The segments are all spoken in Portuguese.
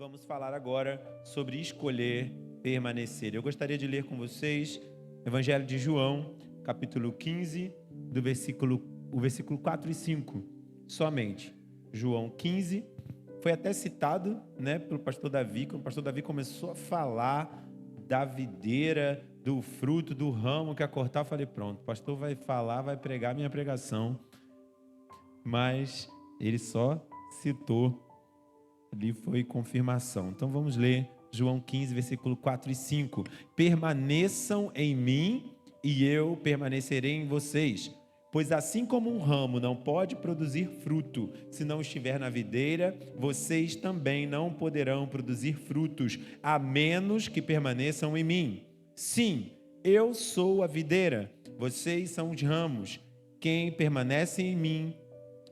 vamos falar agora sobre escolher permanecer. Eu gostaria de ler com vocês Evangelho de João, capítulo 15, o versículo 4 e 5, somente. João 15, foi até citado, pelo pastor Davi, quando o pastor Davi começou a falar da videira, do fruto, do ramo que ia cortar, eu falei, pronto, o pastor vai falar, vai pregar minha pregação, mas ele só citou, ali foi confirmação. Então vamos ler João 15, versículo 4 e 5. Permaneçam em mim e eu permanecerei em vocês. Pois assim como um ramo não pode produzir fruto se não estiver na videira, vocês também não poderão produzir frutos, a menos que permaneçam em mim. Sim, eu sou a videira, vocês são os ramos. Quem permanece em mim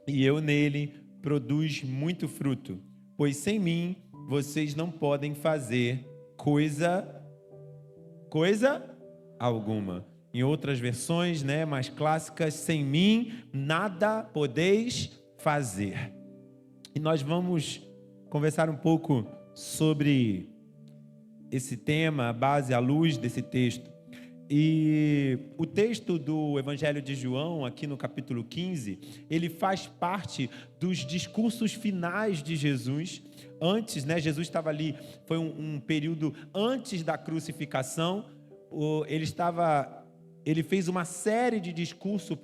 e eu nele produz muito fruto, pois sem mim vocês não podem fazer coisa alguma. Em outras versões, mais clássicas, sem mim nada podeis fazer. E nós vamos conversar um pouco sobre esse tema, a base, à luz desse texto. E o texto do Evangelho de João, aqui no capítulo 15, ele faz parte dos discursos finais de Jesus. Antes, Jesus estava ali, foi um período antes da crucificação. Ele fez uma série de discursos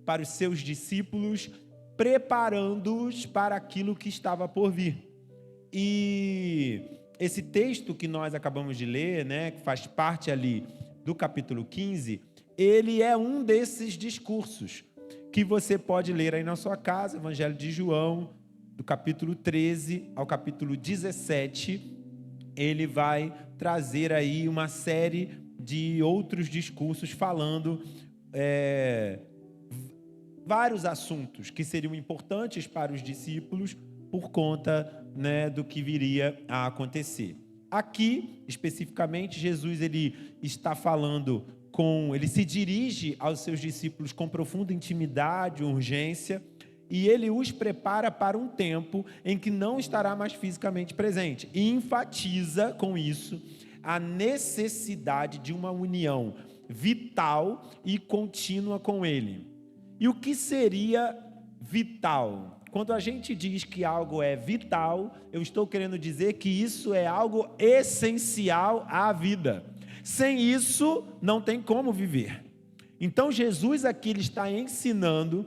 para os seus discípulos, preparando-os para aquilo que estava por vir. E esse texto que nós acabamos de ler, que faz parte ali do capítulo 15, ele é um desses discursos que você pode ler aí na sua casa, Evangelho de João, do capítulo 13 ao capítulo 17, ele vai trazer aí uma série de outros discursos falando vários assuntos que seriam importantes para os discípulos por conta do que viria a acontecer. Aqui, especificamente, Jesus ele está falando ele se dirige aos seus discípulos com profunda intimidade, urgência, e ele os prepara para um tempo em que não estará mais fisicamente presente. E enfatiza com isso a necessidade de uma união vital e contínua com ele. E o que seria vital? Quando a gente diz que algo é vital, eu estou querendo dizer que isso é algo essencial à vida. Sem isso, não tem como viver. Então, Jesus aqui ele está ensinando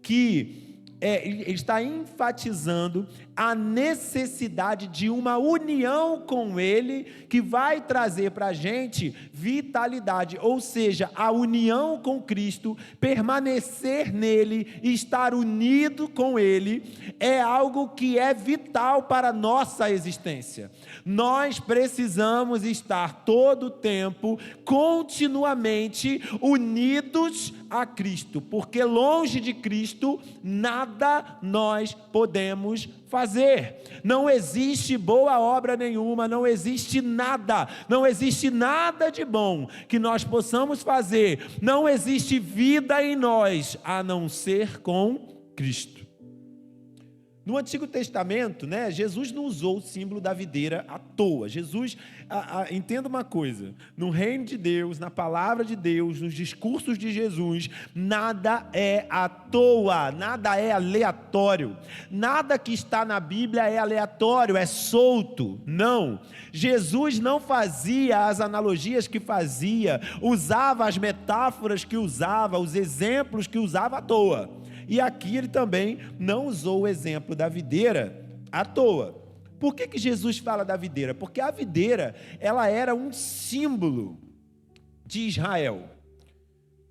que ele está enfatizando a necessidade de uma união com ele que vai trazer para a gente vitalidade, ou seja, a união com Cristo, permanecer nele e estar unido com ele é algo que é vital para a nossa existência. Nós precisamos estar todo o tempo, continuamente unidos a Cristo, porque longe de Cristo nada nós podemos fazer. Não existe boa obra nenhuma, não existe nada de bom que nós possamos fazer, não existe vida em nós a não ser com Cristo. No Antigo Testamento, Jesus não usou o símbolo da videira à toa. Jesus, entenda uma coisa, no reino de Deus, na palavra de Deus, nos discursos de Jesus, nada é à toa, nada é aleatório. Nada que está na Bíblia é aleatório, é solto. Não. Jesus não fazia as analogias que fazia, usava as metáforas que usava, os exemplos que usava à toa. E aqui ele também não usou o exemplo da videira à toa. Por que Jesus fala da videira? Porque a videira, ela era um símbolo de Israel.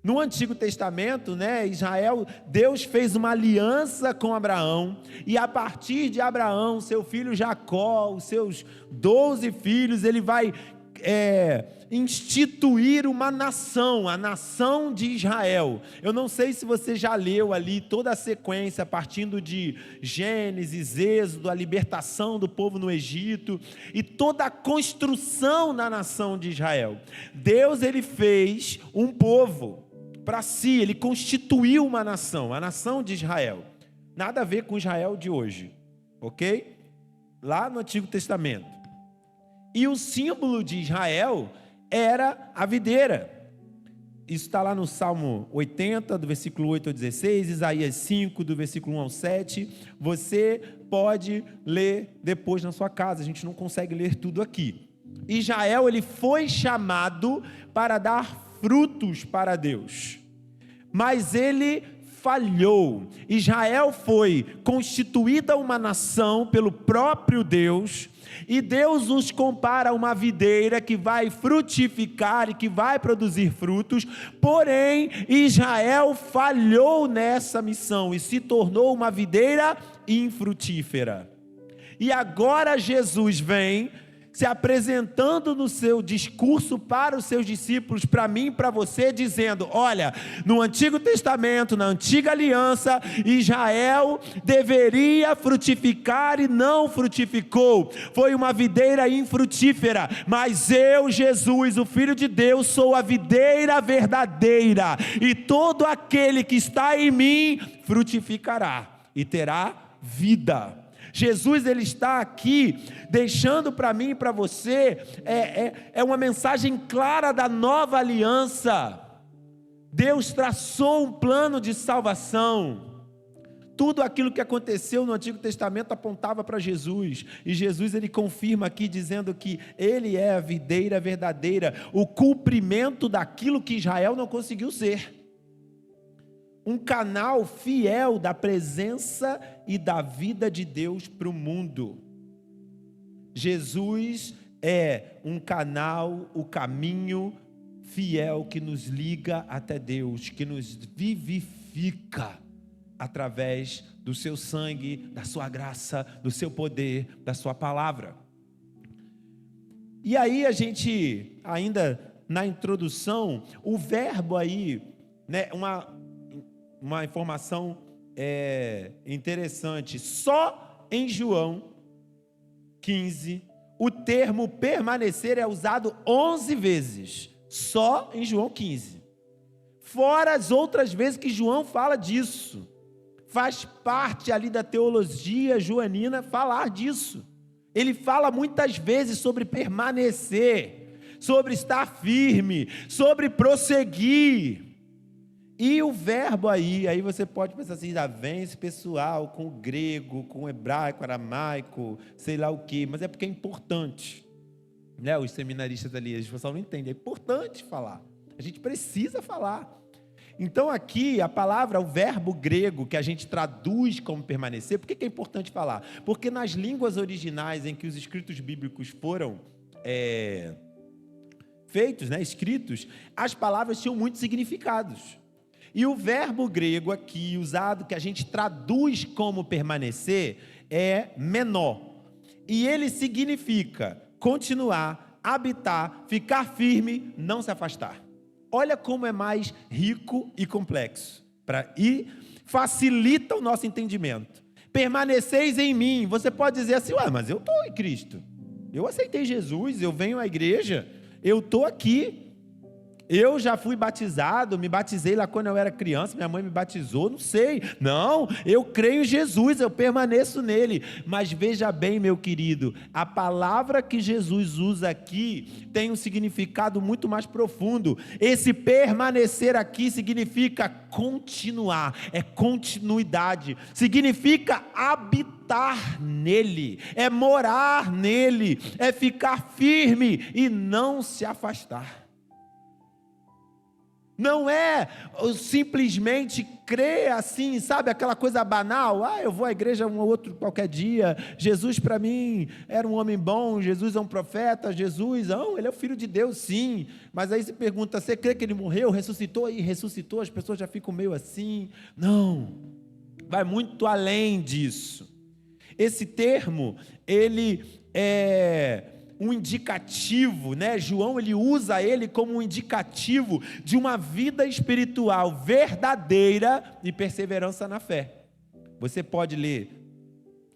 No Antigo Testamento, Israel, Deus fez uma aliança com Abraão, e a partir de Abraão, seu filho Jacó, os seus 12 filhos, ele vai instituir uma nação, a nação de Israel. Eu não sei se você já leu ali toda a sequência, partindo de Gênesis, Êxodo, a libertação do povo no Egito, e toda a construção da nação de Israel. Deus, ele fez um povo para si, ele constituiu uma nação, a nação de Israel. Nada a ver com Israel de hoje, ok? lá no Antigo Testamento. E o símbolo de Israel era a videira. Isso está lá no Salmo 80, do versículo 8 ao 16, Isaías 5, do versículo 1 ao 7. Você pode ler depois na sua casa, a gente não consegue ler tudo aqui. Israel, ele foi chamado para dar frutos para Deus, mas ele falhou. Israel foi constituída uma nação pelo próprio Deus, e Deus os compara a uma videira que vai frutificar e que vai produzir frutos, porém Israel falhou nessa missão e se tornou uma videira infrutífera. E agora Jesus vem se apresentando no seu discurso para os seus discípulos, para mim e para você, dizendo: olha, no Antigo Testamento, na Antiga Aliança, Israel deveria frutificar e não frutificou, foi uma videira infrutífera, mas eu, Jesus, o Filho de Deus, sou a videira verdadeira, e todo aquele que está em mim frutificará e terá vida. Jesus, ele está aqui deixando para mim e para você uma mensagem clara da nova aliança. Deus traçou um plano de salvação. Tudo aquilo que aconteceu no Antigo Testamento apontava para Jesus, e Jesus, ele confirma aqui dizendo que ele é a videira verdadeira, o cumprimento daquilo que Israel não conseguiu ser. Um canal fiel da presença e da vida de Deus para o mundo. Jesus é um canal, o caminho fiel que nos liga até Deus, que nos vivifica através do seu sangue, da sua graça, do seu poder, da sua palavra. E aí a gente, ainda na introdução, o verbo aí, né, uma informação interessante, só em João 15, o termo permanecer é usado 11 vezes, só em João 15, fora as outras vezes que João fala disso, faz parte ali da teologia joanina falar disso. Ele fala muitas vezes sobre permanecer, sobre estar firme, sobre prosseguir. E o verbo aí você pode pensar assim, vem esse pessoal com o grego, com o hebraico, aramaico, sei lá o quê, mas é porque é importante, né? Os seminaristas ali, eles não entendem, é importante falar, a gente precisa falar. Então aqui a palavra, o verbo grego que a gente traduz como permanecer, por que é importante falar? Porque nas línguas originais em que os escritos bíblicos foram feitos, né, escritos, as palavras tinham muitos significados. E o verbo grego aqui usado, que a gente traduz como permanecer, é menó. E ele significa continuar, habitar, ficar firme, não se afastar. Olha como é mais rico e complexo. E facilita o nosso entendimento. Permaneceis em mim. Você pode dizer assim, mas eu estou em Cristo. Eu aceitei Jesus, eu venho à igreja, eu estou aqui. Eu já fui batizado, me batizei lá quando eu era criança, minha mãe me batizou, não sei. Não, eu creio em Jesus, eu permaneço nele. Mas veja bem, meu querido, a palavra que Jesus usa aqui tem um significado muito mais profundo. Esse permanecer aqui significa continuar, é continuidade, significa habitar nele, é morar nele, é ficar firme e não se afastar. Não é simplesmente crer assim, sabe, aquela coisa banal, eu vou à igreja um ou outro qualquer dia, Jesus para mim era um homem bom, Jesus é um profeta, Jesus, ele é o Filho de Deus, sim, mas aí se pergunta, você crê que ele morreu, ressuscitou, e ressuscitou, as pessoas já ficam meio assim, não, vai muito além disso. Esse termo, ele é um indicativo, né? João, ele usa ele como um indicativo de uma vida espiritual verdadeira e perseverança na fé. Você pode ler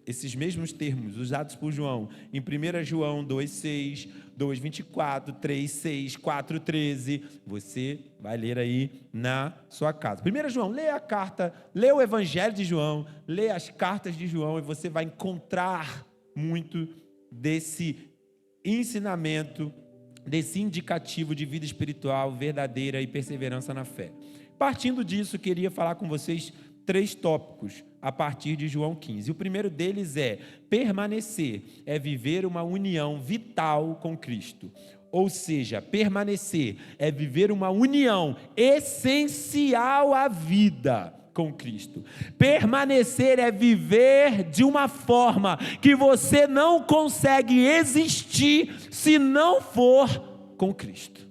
esses mesmos termos usados por João em 1 João 2,6, 2,24, 3,6, 4,13. Você vai ler aí na sua casa. 1 João, lê a carta, lê o Evangelho de João, lê as cartas de João e você vai encontrar muito desse ensinamento, desse indicativo de vida espiritual verdadeira e perseverança na fé. Partindo disso, queria falar com vocês 3 tópicos a partir de João 15. O primeiro deles é permanecer, é viver uma união vital com Cristo. Ou seja, permanecer é viver uma união essencial à vida com Cristo. Permanecer é viver de uma forma que você não consegue existir se não for com Cristo.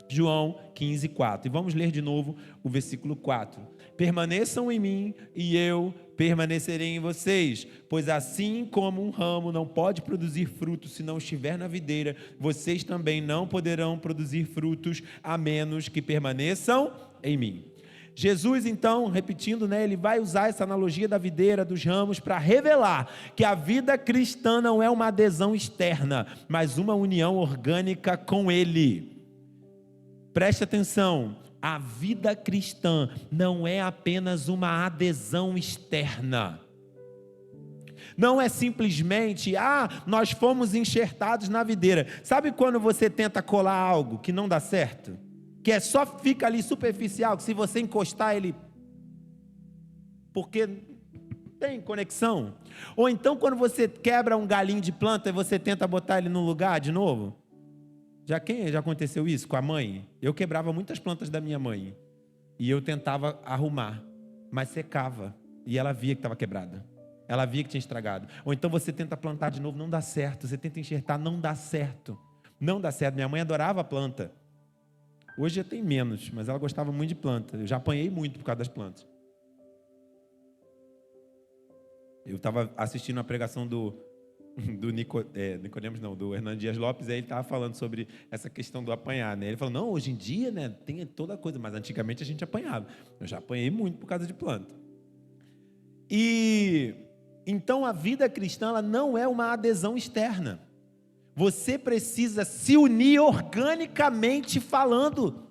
João 15, 4. E vamos ler de novo o versículo 4. Permaneçam em mim e eu permanecerei em vocês, pois assim como um ramo não pode produzir frutos se não estiver na videira, vocês também não poderão produzir frutos a menos que permaneçam em mim. Jesus, então, repetindo, ele vai usar essa analogia da videira, dos ramos, para revelar que a vida cristã não é uma adesão externa, mas uma união orgânica com Ele. Preste atenção, a vida cristã não é apenas uma adesão externa. Não é simplesmente, nós fomos enxertados na videira. Sabe quando você tenta colar algo que não dá certo? Que só fica ali superficial, que se você encostar ele... Porque tem conexão. Ou então quando você quebra um galinho de planta e você tenta botar ele no lugar de novo. Já aconteceu isso com a mãe? Eu quebrava muitas plantas da minha mãe. E eu tentava arrumar, mas secava. E ela via que estava quebrada. Ela via que tinha estragado. Ou então você tenta plantar de novo, não dá certo. Você tenta enxertar, não dá certo. Não dá certo. Minha mãe adorava planta. Hoje já tem menos, mas ela gostava muito de planta. Eu já apanhei muito por causa das plantas. Eu estava assistindo a pregação do Hernando Dias Lopes, aí ele estava falando sobre essa questão do apanhar, Ele falou, não, hoje em dia, tem toda a coisa, mas antigamente a gente apanhava. Eu já apanhei muito por causa de planta. E então a vida cristã, ela não é uma adesão externa. Você precisa se unir organicamente falando.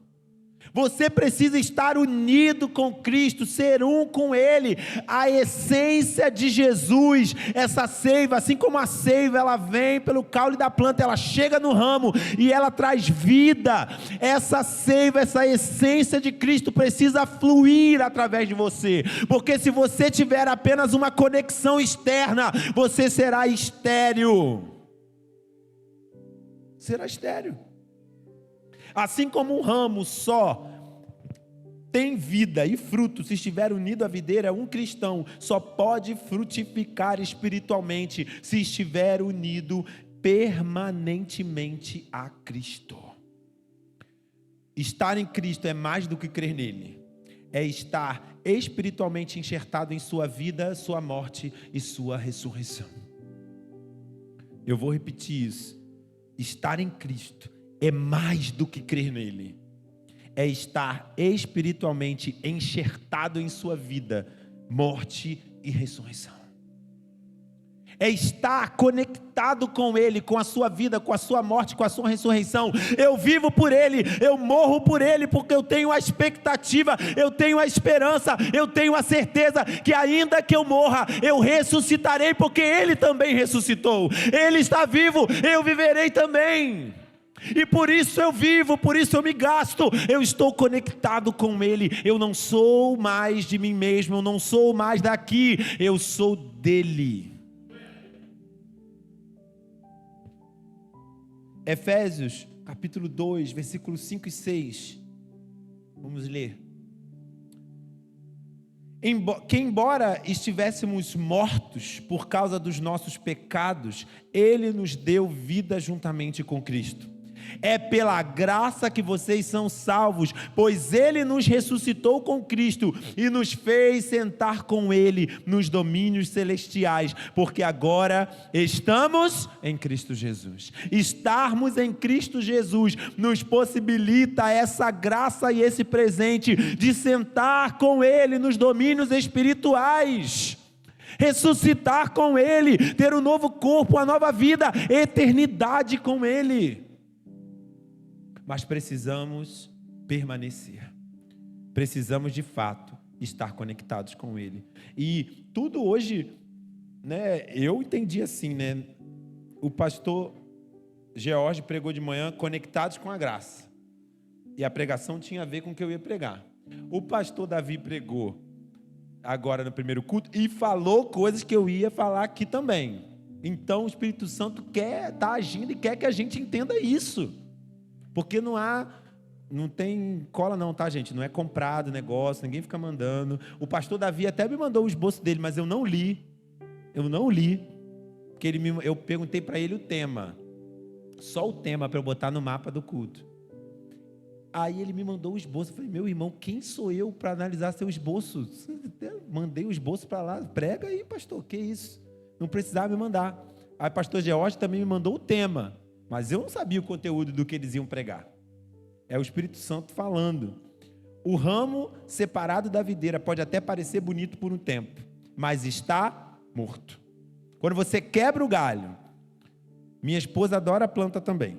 Você precisa estar unido com Cristo, ser um com Ele. A essência de Jesus, essa seiva, assim como a seiva, ela vem pelo caule da planta, ela chega no ramo e ela traz vida. Essa seiva, essa essência de Cristo precisa fluir através de você. Porque se você tiver apenas uma conexão externa, você será estéril. Será estéril. Assim como um ramo só tem vida e fruto se estiver unido à videira, um cristão só pode frutificar espiritualmente se estiver unido permanentemente a Cristo. Estar em Cristo é mais do que crer nele, é estar espiritualmente enxertado em sua vida, sua morte e sua ressurreição. Eu vou repetir isso. Estar em Cristo é mais do que crer nele, é estar espiritualmente enxertado em sua vida, morte e ressurreição. É estar conectado com Ele, com a sua vida, com a sua morte, com a sua ressurreição. Eu vivo por Ele, eu morro por Ele, porque eu tenho a expectativa, eu tenho a esperança, eu tenho a certeza que ainda que eu morra, eu ressuscitarei, porque Ele também ressuscitou. Ele está vivo, eu viverei também. E por isso eu vivo, por isso eu me gasto, eu estou conectado com Ele. Eu não sou mais de mim mesmo, eu não sou mais daqui, eu sou dEle. Efésios, capítulo 2, versículos 5 e 6. Vamos ler. Que embora estivéssemos mortos por causa dos nossos pecados, Ele nos deu vida juntamente com Cristo. É pela graça que vocês são salvos, pois Ele nos ressuscitou com Cristo e nos fez sentar com Ele nos domínios celestiais, porque agora estamos em Cristo Jesus. Estarmos em Cristo Jesus nos possibilita essa graça e esse presente de sentar com Ele nos domínios espirituais. Ressuscitar com Ele, ter um novo corpo, uma nova vida, eternidade com Ele. Mas precisamos permanecer, precisamos de fato estar conectados com Ele. E tudo hoje né, eu entendi assim, né? O pastor George pregou de manhã conectados com a graça. E a pregação tinha a ver com o que eu ia pregar. O pastor Davi pregou agora no primeiro culto e falou coisas que eu ia falar aqui também. Então o Espírito Santo tá agindo e quer que a gente entenda isso. Porque não tem cola não, tá, gente? Não é comprado negócio, ninguém fica mandando. O pastor Davi até me mandou o esboço dele, mas eu não li. Porque eu perguntei para ele o tema. Só o tema para eu botar no mapa do culto. Aí ele me mandou o esboço. Eu falei, meu irmão, quem sou eu para analisar seu esboço? Mandei o esboço para lá. Prega aí, pastor, que isso? Não precisava me mandar. Aí o pastor George também me mandou o tema. Mas eu não sabia o conteúdo do que eles iam pregar. É o Espírito Santo falando. O ramo separado da videira pode até parecer bonito por um tempo, mas está morto. Quando você quebra o galho, minha esposa adora planta também.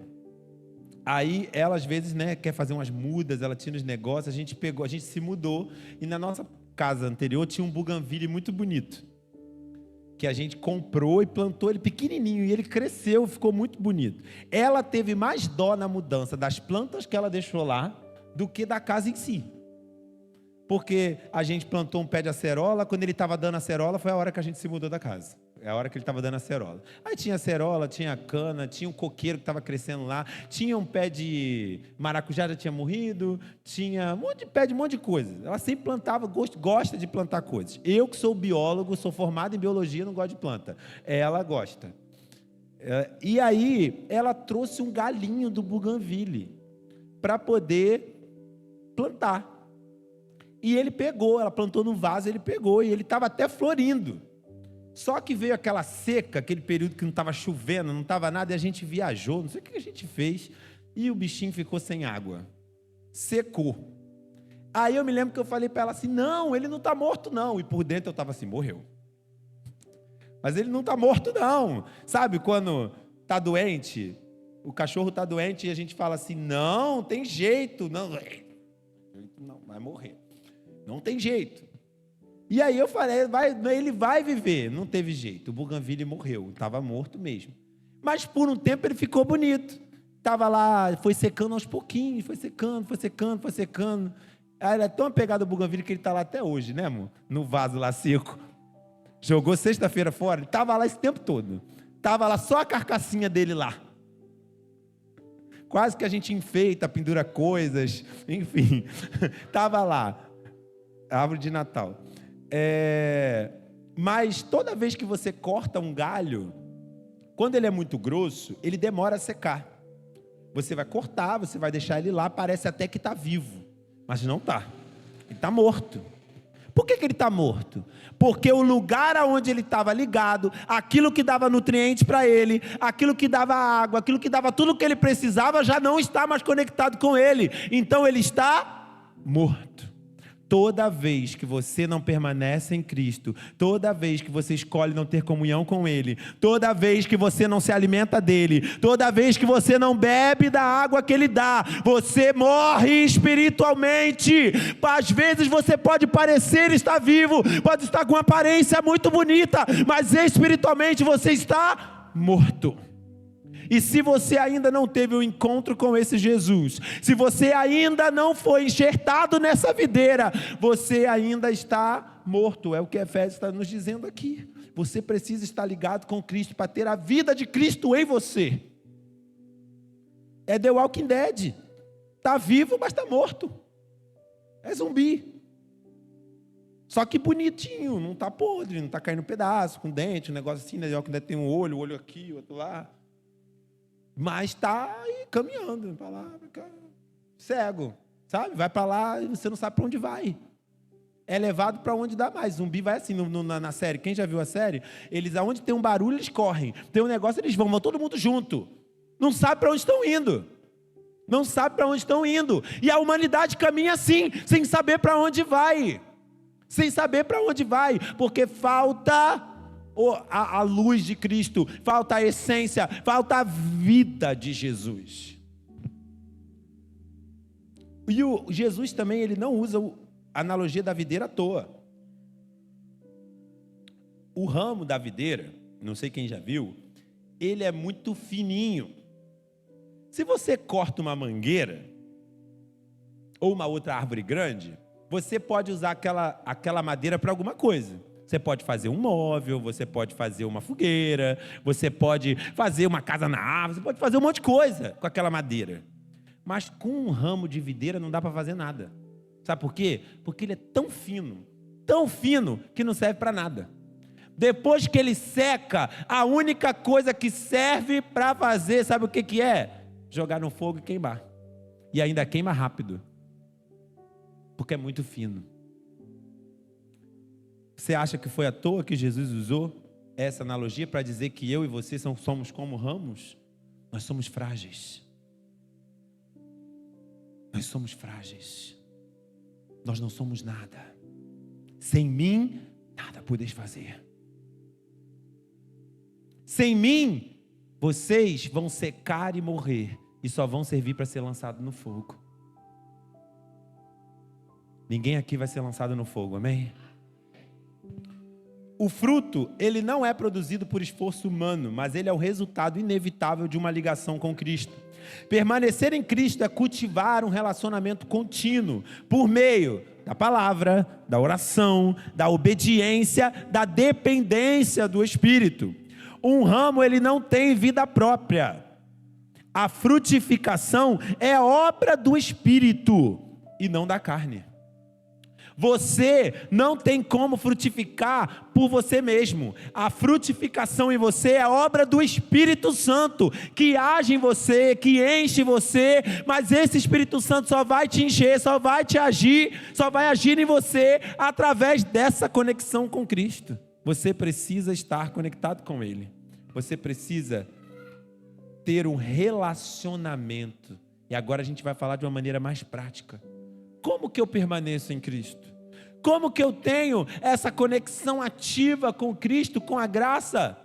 Aí ela às vezes, né, quer fazer umas mudas, ela tira os negócios, a gente se mudou e na nossa casa anterior tinha um buganvília muito bonito, que a gente comprou e plantou ele pequenininho e ele cresceu, ficou muito bonito. Ela teve mais dó na mudança das plantas que ela deixou lá do que da casa em si. Porque a gente plantou um pé de acerola, quando ele estava dando acerola foi a hora que a gente se mudou da casa. É a hora que ele estava dando acerola. Aí tinha acerola, tinha cana, tinha um coqueiro que estava crescendo lá, tinha um pé de maracujá, já tinha morrido, tinha um monte de pé de um monte de coisa. Ela sempre plantava, gosta de plantar coisas. Eu que sou biólogo, sou formado em biologia, não gosto de planta. Ela gosta. E aí ela trouxe um galinho do Bougainville para poder plantar. E ele pegou, ela plantou no vaso, ele pegou, e ele estava até florindo. Só que veio aquela seca, aquele período que não estava chovendo, não estava nada, e a gente viajou, não sei o que a gente fez, e o bichinho ficou sem água. Secou. Aí eu me lembro que eu falei para ela assim, não, ele não está morto não. E por dentro eu estava assim, morreu. Mas ele não está morto não. Sabe quando está doente, o cachorro está doente e a gente fala assim, não, tem jeito, não, vai morrer. Não tem jeito. E aí eu falei, ele vai viver. Não teve jeito. O Bougainville morreu. Estava morto mesmo. Mas por um tempo ele ficou bonito. Estava lá, foi secando aos pouquinhos. Foi secando. Aí ele é tão apegado ao Bougainville que ele está lá até hoje, né, amor? No vaso lá seco. Jogou sexta-feira fora. Ele estava lá esse tempo todo. Estava lá só a carcassinha dele lá. Quase que a gente enfeita, pendura coisas. Enfim, estava lá. Árvore de Natal. Mas toda vez que você corta um galho, quando ele é muito grosso, ele demora a secar. Você vai cortar, você vai deixar ele lá, parece até que está vivo, mas não está. Ele está morto. Por que ele está morto? Porque o lugar aonde ele estava ligado, aquilo que dava nutrientes para ele, aquilo que dava água, aquilo que dava tudo o que ele precisava, já não está mais conectado com ele. Então ele está morto. Toda vez que você não permanece em Cristo, toda vez que você escolhe não ter comunhão com Ele, toda vez que você não se alimenta dEle, toda vez que você não bebe da água que Ele dá, você morre espiritualmente. Às vezes você pode parecer estar vivo, pode estar com uma aparência muito bonita, mas espiritualmente você está morto. E se você ainda não teve um encontro com esse Jesus, se você ainda não foi enxertado nessa videira, você ainda está morto. É o que Efésios está nos dizendo aqui. Você precisa estar ligado com Cristo para ter a vida de Cristo em você. É The Walking Dead. Está vivo, mas está morto. É zumbi. Só que bonitinho, não está podre, não está caindo pedaço, com dente, um negócio assim, né? The Walking Dead tem um olho aqui, outro lá. Mas está aí caminhando para lá, cego, sabe? Vai para lá e você não sabe para onde vai. É levado para onde dá mais. Zumbi vai assim na série. Quem já viu a série? Eles, aonde tem um barulho, eles correm. Tem um negócio, eles vão todo mundo junto. Não sabe para onde estão indo. Não sabe para onde estão indo. E a humanidade caminha assim, sem saber para onde vai. Sem saber para onde vai, porque falta a luz de Cristo, falta a essência, falta a vida de Jesus. E o Jesus também, ele não usa a analogia da videira à toa. O ramo da videira, não sei quem já viu, ele é muito fininho. Se você corta uma mangueira ou uma outra árvore grande, você pode usar aquela madeira para alguma coisa. Você pode fazer um móvel, você pode fazer uma fogueira, você pode fazer uma casa na árvore, você pode fazer um monte de coisa com aquela madeira. Mas com um ramo de videira não dá para fazer nada. Sabe por quê? Porque ele é tão fino que não serve para nada. Depois que ele seca, a única coisa que serve para fazer, sabe o que é? Jogar no fogo e queimar. E ainda queima rápido, porque é muito fino. Você acha que foi à toa que Jesus usou essa analogia para dizer que eu e você somos como ramos? Nós somos frágeis. Nós somos frágeis. Nós não somos nada. Sem mim, nada podeis fazer. Sem mim, vocês vão secar e morrer, e só vão servir para ser lançado no fogo. Ninguém aqui vai ser lançado no fogo, amém? O fruto, ele não é produzido por esforço humano, mas ele é o resultado inevitável de uma ligação com Cristo. Permanecer em Cristo é cultivar um relacionamento contínuo, por meio da palavra, da oração, da obediência, da dependência do Espírito. Um ramo, ele não tem vida própria. A frutificação é obra do Espírito e não da carne. Você não tem como frutificar por você mesmo. A frutificação em você é obra do Espírito Santo, que age em você, que enche você, mas esse Espírito Santo só vai te encher, só vai agir em você através dessa conexão com Cristo. Você precisa estar conectado com Ele. Você precisa ter um relacionamento. E agora a gente vai falar de uma maneira mais prática. Como que eu permaneço em Cristo? Como que eu tenho essa conexão ativa com Cristo, com a graça?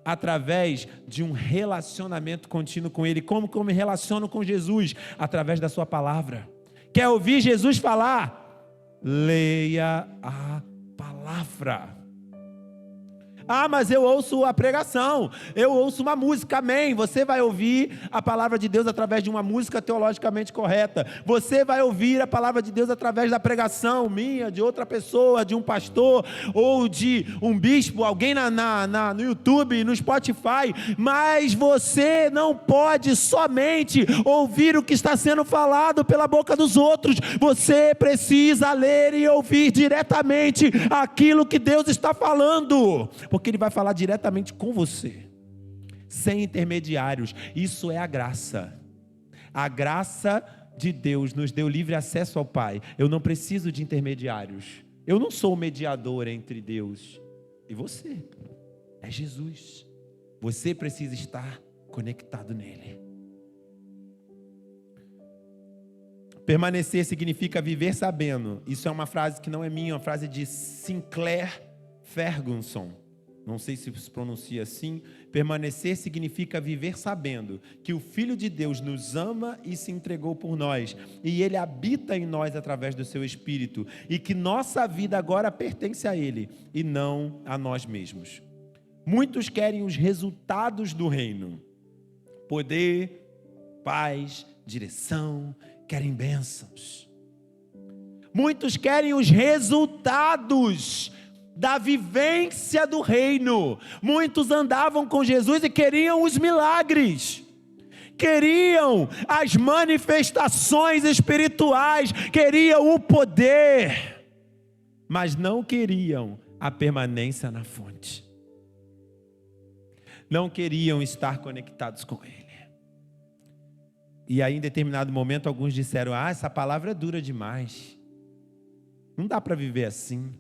Através de um relacionamento contínuo com Ele. Como que eu me relaciono com Jesus? Através da sua palavra. Quer ouvir Jesus falar? Leia a palavra. Ah, mas eu ouço a pregação, eu ouço uma música, amém. Você vai ouvir a palavra de Deus através de uma música teologicamente correta. Você vai ouvir a palavra de Deus através da pregação minha, de outra pessoa, de um pastor, ou de um bispo, alguém no YouTube, no Spotify. Mas você não pode somente ouvir o que está sendo falado pela boca dos outros. Você precisa ler e ouvir diretamente aquilo que Deus está falando, porque Ele vai falar diretamente com você, sem intermediários. Isso é a graça. A graça de Deus nos deu livre acesso ao Pai. Eu não preciso de intermediários. Eu não sou o mediador entre Deus e você. É Jesus. Você precisa estar conectado nele. Permanecer significa viver sabendo. Isso é uma frase que não é minha, é uma frase de Sinclair Ferguson. Não sei se se pronuncia assim. Permanecer significa viver sabendo que o Filho de Deus nos ama e se entregou por nós, e Ele habita em nós através do seu Espírito, e que nossa vida agora pertence a Ele e não a nós mesmos. Muitos querem os resultados do reino: poder, paz, direção, querem bênçãos. Muitos querem os resultados da vivência do reino. Muitos andavam com Jesus e queriam os milagres, queriam as manifestações espirituais, queriam o poder, mas não queriam a permanência na fonte, não queriam estar conectados com Ele. E aí, em determinado momento, alguns disseram: essa palavra é dura demais, não dá para viver assim.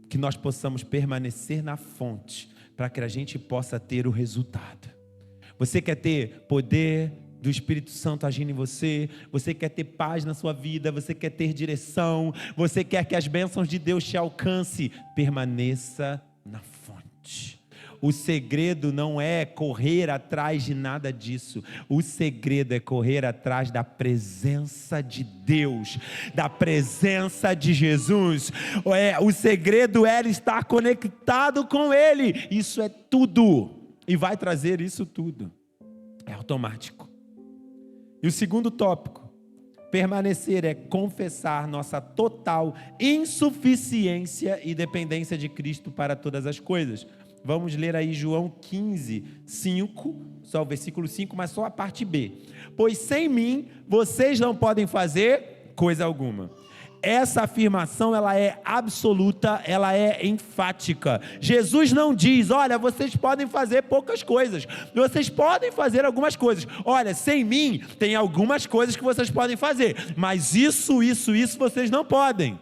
Que nós possamos permanecer na fonte, para que a gente possa ter o resultado. Você quer ter poder do Espírito Santo agindo em você? Você quer ter paz na sua vida? Você quer ter direção? Você quer que as bênçãos de Deus te alcancem? Permaneça na fonte. O segredo não é correr atrás de nada disso. O segredo é correr atrás da presença de Deus, da presença de Jesus. O segredo é estar conectado com Ele. Isso é tudo. E vai trazer isso tudo. É automático. E o segundo tópico, permanecer, é confessar nossa total insuficiência e dependência de Cristo para todas as coisas. Vamos ler aí João 15, 5, só o versículo 5, mas só a parte B. Pois sem mim, vocês não podem fazer coisa alguma. Essa afirmação, ela é absoluta, ela é enfática. Jesus não diz, olha, vocês podem fazer poucas coisas, vocês podem fazer algumas coisas. Olha, sem mim, tem algumas coisas que vocês podem fazer, mas isso vocês não podem.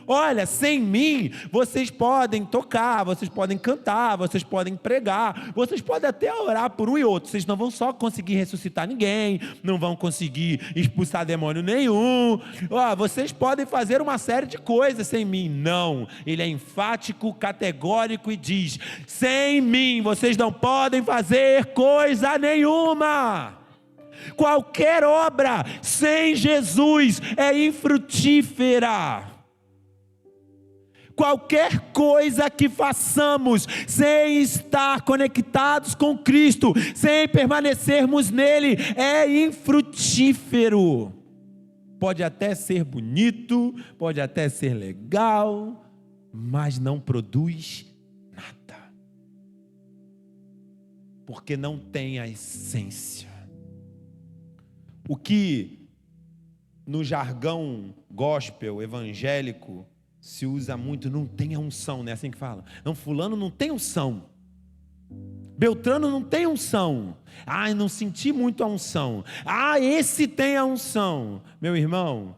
Olha, sem mim, vocês podem tocar, vocês podem cantar, vocês podem pregar, vocês podem até orar por um e outro. Vocês não vão só conseguir ressuscitar ninguém, não vão conseguir expulsar demônio nenhum. Vocês podem fazer uma série de coisas sem mim. Não, ele é enfático, categórico e diz, sem mim, vocês não podem fazer coisa nenhuma. Qualquer obra sem Jesus é infrutífera. Qualquer coisa que façamos sem estar conectados com Cristo, sem permanecermos nele, é infrutífero. Pode até ser bonito, pode até ser legal, mas não produz nada, porque não tem a essência. O que no jargão gospel evangélico se usa muito, não tem a unção, não é assim que fala? Não, fulano não tem unção, Beltrano não tem unção, não senti muito a unção, esse tem a unção. Meu irmão,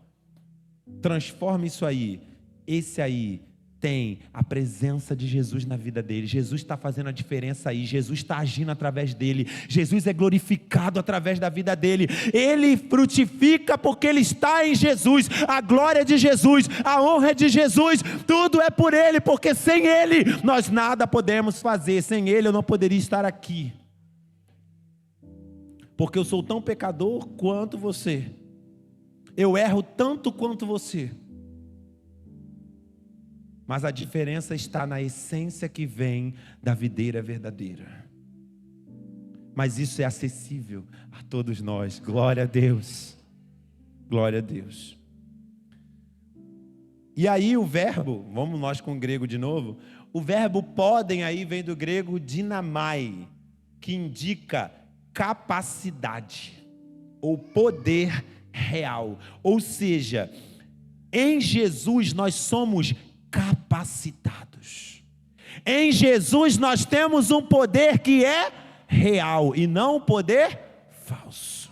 transforma isso aí, esse aí tem a presença de Jesus na vida dele, Jesus está fazendo a diferença aí, Jesus está agindo através dele, Jesus é glorificado através da vida dele, ele frutifica porque ele está em Jesus, a glória é de Jesus, a honra é de Jesus, tudo é por ele, porque sem ele nós nada podemos fazer, sem ele eu não poderia estar aqui, porque eu sou tão pecador quanto você, eu erro tanto quanto você, mas a diferença está na essência que vem da videira verdadeira. Mas isso é acessível a todos nós. Glória a Deus. Glória a Deus. E aí o verbo, vamos nós com o grego de novo. O verbo podem aí vem do grego dinamai, que indica capacidade ou poder real. Ou seja, em Jesus nós somos capacitados. Em Jesus nós temos um poder que é real e não um poder falso.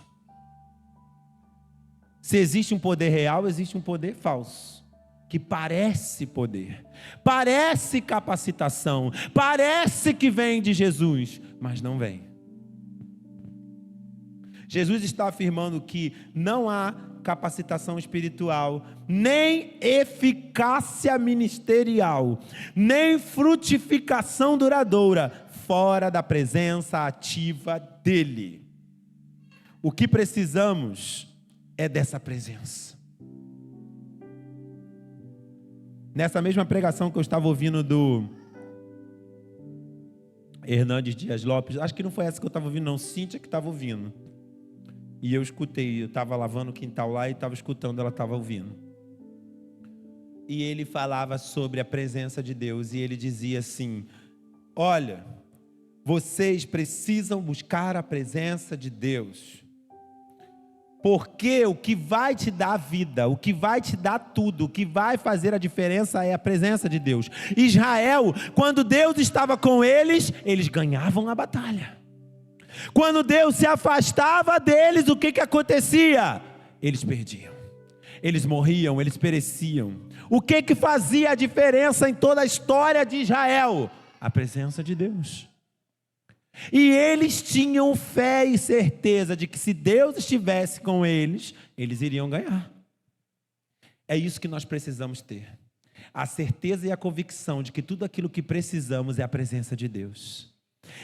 Se existe um poder real, existe um poder falso, que parece poder, parece capacitação, parece que vem de Jesus, mas não vem. Jesus está afirmando que não há capacitação espiritual, nem eficácia ministerial, nem frutificação duradoura, fora da presença ativa dele. O que precisamos é dessa presença. Nessa mesma pregação que eu estava ouvindo do Hernandes Dias Lopes, acho que não foi essa que eu estava ouvindo não, Cíntia que estava ouvindo. E eu escutei, eu estava lavando o quintal lá e estava escutando, ela estava ouvindo. E ele falava sobre a presença de Deus e ele dizia assim, olha, vocês precisam buscar a presença de Deus, porque o que vai te dar vida, o que vai te dar tudo, o que vai fazer a diferença é a presença de Deus. Israel, quando Deus estava com eles, eles ganhavam a batalha. Quando Deus se afastava deles, o que acontecia? Eles perdiam, eles morriam, eles pereciam. O que fazia a diferença em toda a história de Israel? A presença de Deus. E eles tinham fé e certeza de que se Deus estivesse com eles, eles iriam ganhar. É isso que nós precisamos ter. A certeza e a convicção de que tudo aquilo que precisamos é a presença de Deus.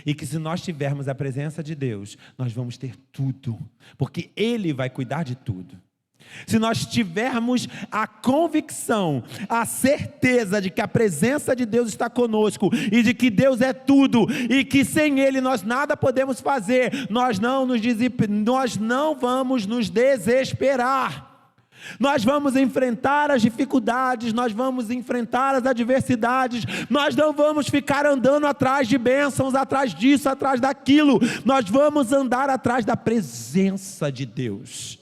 E que se nós tivermos a presença de Deus, nós vamos ter tudo, porque Ele vai cuidar de tudo. Se nós tivermos a convicção, a certeza de que a presença de Deus está conosco e de que Deus é tudo e que sem Ele nós nada podemos fazer, nós não vamos nos desesperar. Nós vamos enfrentar as dificuldades, nós vamos enfrentar as adversidades, nós não vamos ficar andando atrás de bênçãos, atrás disso, atrás daquilo, nós vamos andar atrás da presença de Deus.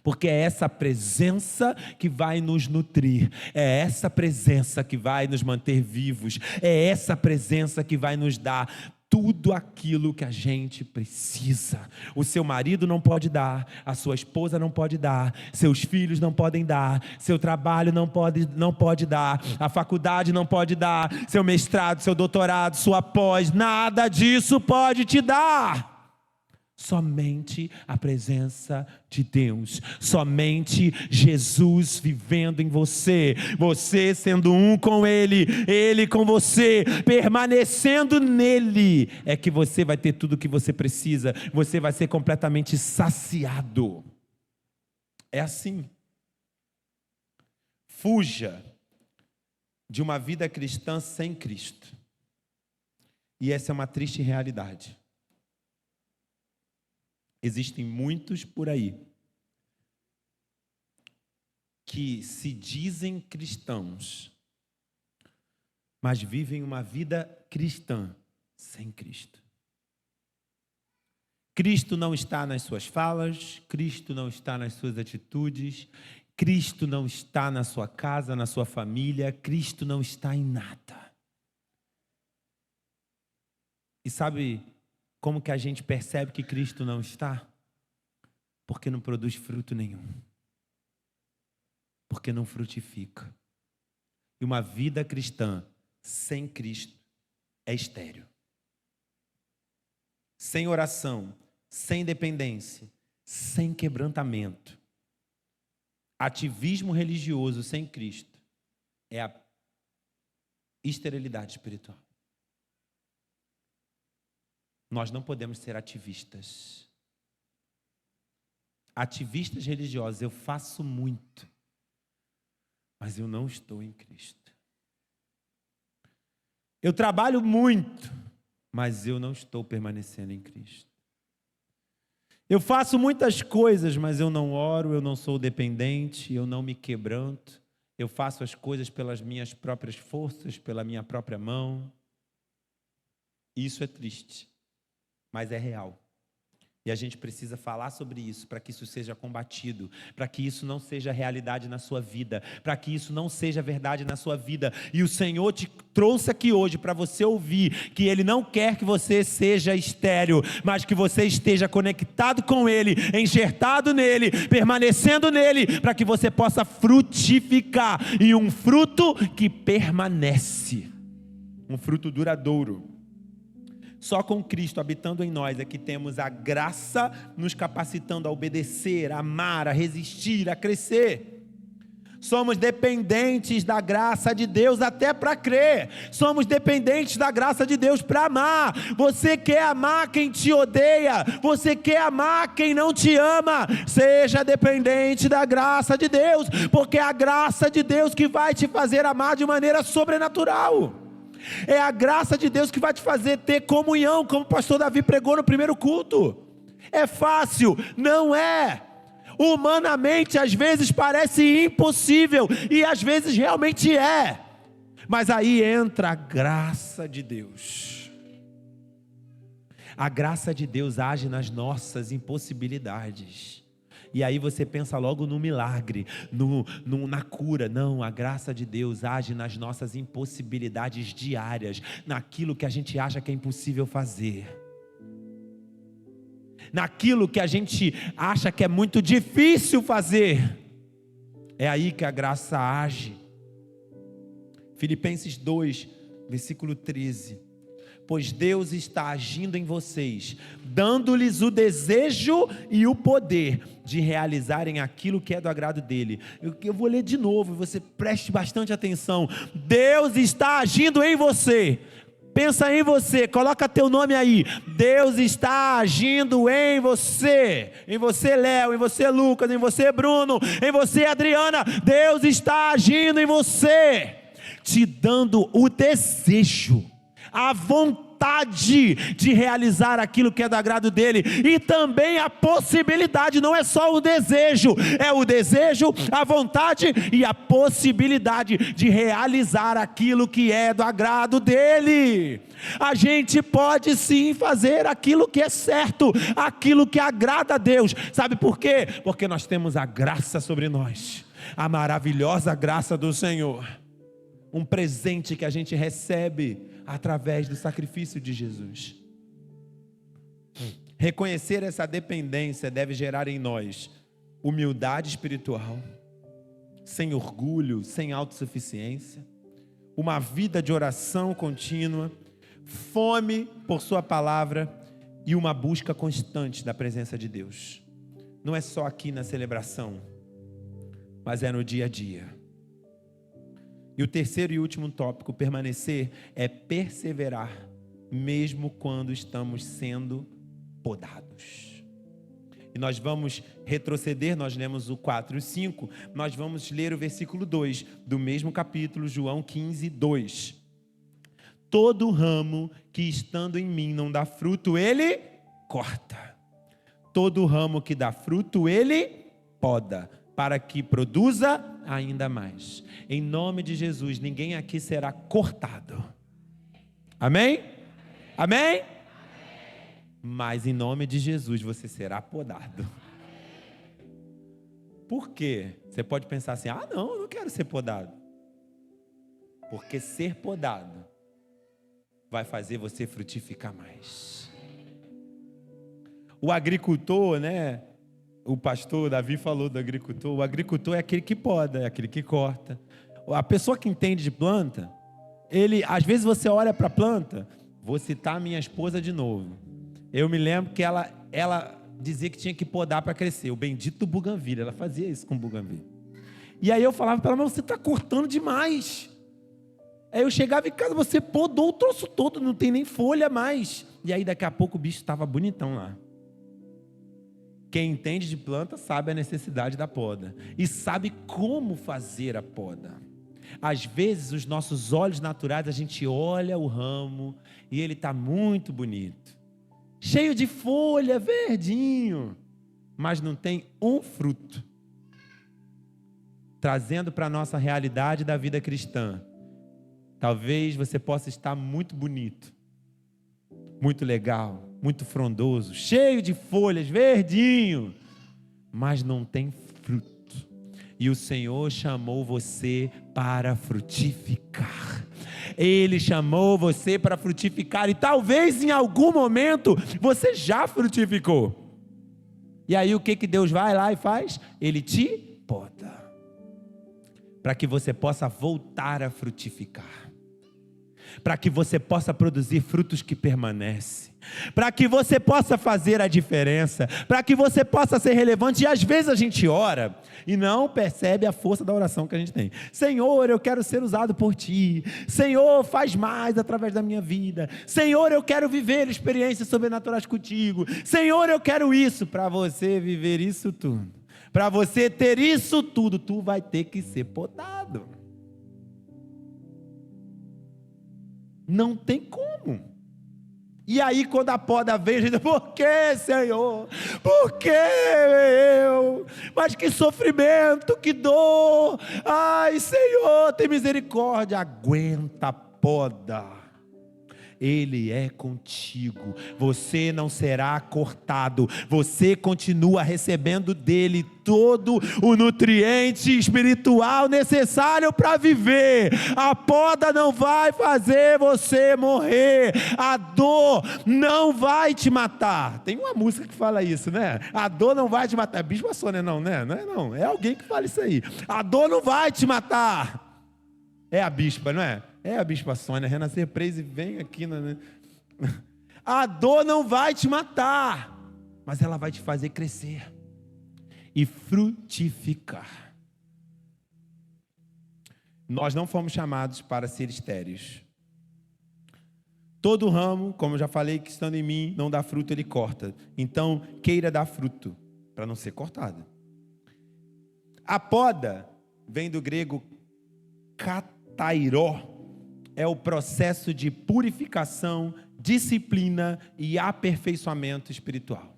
Porque é essa presença que vai nos nutrir, é essa presença que vai nos manter vivos, é essa presença que vai nos dar tudo aquilo que a gente precisa. O seu marido não pode dar, a sua esposa não pode dar, seus filhos não podem dar, seu trabalho não pode dar, a faculdade não pode dar, seu mestrado, seu doutorado, sua pós, nada disso pode te dar. Somente a presença de Deus, somente Jesus vivendo em você, você sendo um com Ele, Ele com você, permanecendo nele, é que você vai ter tudo o que você precisa, você vai ser completamente saciado. É assim. Fuja de uma vida cristã sem Cristo. E essa é uma triste realidade. Existem muitos por aí que se dizem cristãos, mas vivem uma vida cristã sem Cristo. Cristo não está nas suas falas, Cristo não está nas suas atitudes, Cristo não está na sua casa, na sua família, Cristo não está em nada. E sabe como que a gente percebe que Cristo não está? Porque não produz fruto nenhum. Porque não frutifica. E uma vida cristã sem Cristo é estéril. Sem oração, sem dependência, sem quebrantamento. Ativismo religioso sem Cristo é a esterilidade espiritual. Nós não podemos ser ativistas. Ativistas religiosos, eu faço muito, mas eu não estou em Cristo. Eu trabalho muito, mas eu não estou permanecendo em Cristo. Eu faço muitas coisas, mas eu não oro, eu não sou dependente, eu não me quebranto. Eu faço as coisas pelas minhas próprias forças, pela minha própria mão. Isso é triste. Mas é real. E a gente precisa falar sobre isso, para que isso seja combatido, para que isso não seja realidade na sua vida, para que isso não seja verdade na sua vida. E o Senhor te trouxe aqui hoje para você ouvir que Ele não quer que você seja estéril, mas que você esteja conectado com Ele, enxertado nele, permanecendo nele, para que você possa frutificar, e um fruto que permanece, um fruto duradouro. Só com Cristo habitando em nós é que temos a graça nos capacitando a obedecer, a amar, a resistir, a crescer. Somos dependentes da graça de Deus até para crer. Somos dependentes da graça de Deus para amar. Você quer amar quem te odeia. Você quer amar quem não te ama. Seja dependente da graça de Deus, porque é a graça de Deus que vai te fazer amar de maneira sobrenatural. É a graça de Deus que vai te fazer ter comunhão, como o pastor Davi pregou no primeiro culto. É fácil? Não é. Humanamente às vezes parece impossível, e às vezes realmente é. Mas aí entra a graça de Deus. A graça de Deus age nas nossas impossibilidades. E aí você pensa logo no milagre, na cura. Não, a graça de Deus age nas nossas impossibilidades diárias, naquilo que a gente acha que é impossível fazer, naquilo que a gente acha que é muito difícil fazer. É aí que a graça age. Filipenses 2, versículo 13. Pois Deus está agindo em vocês, dando-lhes o desejo e o poder de realizarem aquilo que é do agrado dele. Eu vou ler de novo, você preste bastante atenção. Deus está agindo em você. Pensa em você, coloca teu nome aí. Deus está agindo em você, Léo, em você, Lucas, em você, Bruno, em você, Adriana. Deus está agindo em você, te dando o desejo, a vontade de realizar aquilo que é do agrado dele, e também a possibilidade. Não é só o desejo, é o desejo, a vontade e a possibilidade de realizar aquilo que é do agrado dele. A gente pode sim fazer aquilo que é certo, aquilo que agrada a Deus. Sabe por quê? Porque nós temos a graça sobre nós, a maravilhosa graça do Senhor, um presente que a gente recebe através do sacrifício de Jesus. Reconhecer essa dependência deve gerar em nós humildade espiritual, sem orgulho, sem autossuficiência, uma vida de oração contínua, fome por sua palavra e uma busca constante da presença de Deus. Não é só aqui na celebração, mas é no dia a dia. E o terceiro e último tópico, permanecer, é perseverar, mesmo quando estamos sendo podados. E nós vamos retroceder, nós lemos o 4 e o 5, nós vamos ler o versículo 2, do mesmo capítulo, João 15, 2. Todo ramo que estando em mim não dá fruto, ele corta. Todo ramo que dá fruto, ele poda, para que produza ainda mais. Em nome de Jesus, ninguém aqui será cortado. Amém? Amém? Mas em nome de Jesus, você será podado. Por quê? Você pode pensar assim, não, eu não quero ser podado. Porque ser podado vai fazer você frutificar mais. O agricultor, né? O pastor Davi falou do agricultor. O agricultor é aquele que poda, é aquele que corta. A pessoa que entende de planta, às vezes você olha para a planta. Vou citar a minha esposa de novo. Eu me lembro que ela dizia que tinha que podar para crescer. O bendito buganvília, ela fazia isso com o buganvília. E aí eu falava para ela, mas você está cortando demais. Aí eu chegava em casa, você podou o troço todo, não tem nem folha mais. E aí daqui a pouco o bicho estava bonitão lá. Quem entende de planta sabe a necessidade da poda e sabe como fazer a poda. Às vezes, os nossos olhos naturais, a gente olha o ramo e ele está muito bonito, cheio de folha, verdinho, mas não tem um fruto. Trazendo para a nossa realidade da vida cristã, talvez você possa estar muito bonito, muito legal, muito frondoso, cheio de folhas, verdinho, mas não tem fruto. E o Senhor chamou você para frutificar. Ele chamou você para frutificar, e talvez em algum momento você já frutificou. E aí o que Deus vai lá e faz? Ele te poda, para que você possa voltar a frutificar, para que você possa produzir frutos que permanecem, para que você possa fazer a diferença, para que você possa ser relevante. E às vezes a gente ora e não percebe a força da oração que a gente tem. Senhor, eu quero ser usado por Ti. Senhor, faz mais através da minha vida. Senhor, eu quero viver experiências sobrenaturais contigo. Senhor, eu quero isso. Para você viver isso tudo, para você ter isso tudo, tu vai ter que ser podado. Não tem como. E aí quando a poda vem, a gente diz, por que, Senhor? Por que eu? Mas que sofrimento, que dor. Ai, Senhor, tem misericórdia. Aguenta a poda. Ele é contigo, você não será cortado, você continua recebendo dele todo o nutriente espiritual necessário para viver. A poda não vai fazer você morrer, a dor não vai te matar. Tem uma música que fala isso, né? A dor não vai te matar. É Bispa Sônia, não, né? Não é não, é alguém que fala isso aí. A dor não vai te matar. É a bispa, não é? É a Bispa Sônia, Renascer Praise, vem aqui. A dor não vai te matar, mas ela vai te fazer crescer e frutificar. Nós não fomos chamados para ser estéreis. Todo ramo, como eu já falei, que estando em mim não dá fruto, ele corta. Então, queira dar fruto, para não ser cortado. A poda vem do grego katairó, é o processo de purificação, disciplina e aperfeiçoamento espiritual.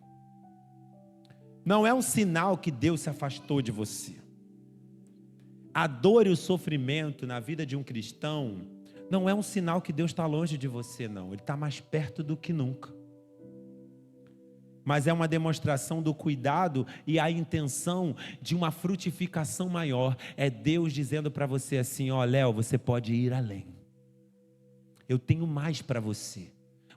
Não é um sinal que Deus se afastou de você. A dor e o sofrimento na vida de um cristão não é um sinal que Deus está longe de você, não. Ele está mais perto do que nunca. Mas é uma demonstração do cuidado e a intenção de uma frutificação maior. É Deus dizendo para você assim: ó, Léo, você pode ir além. Eu tenho mais para você.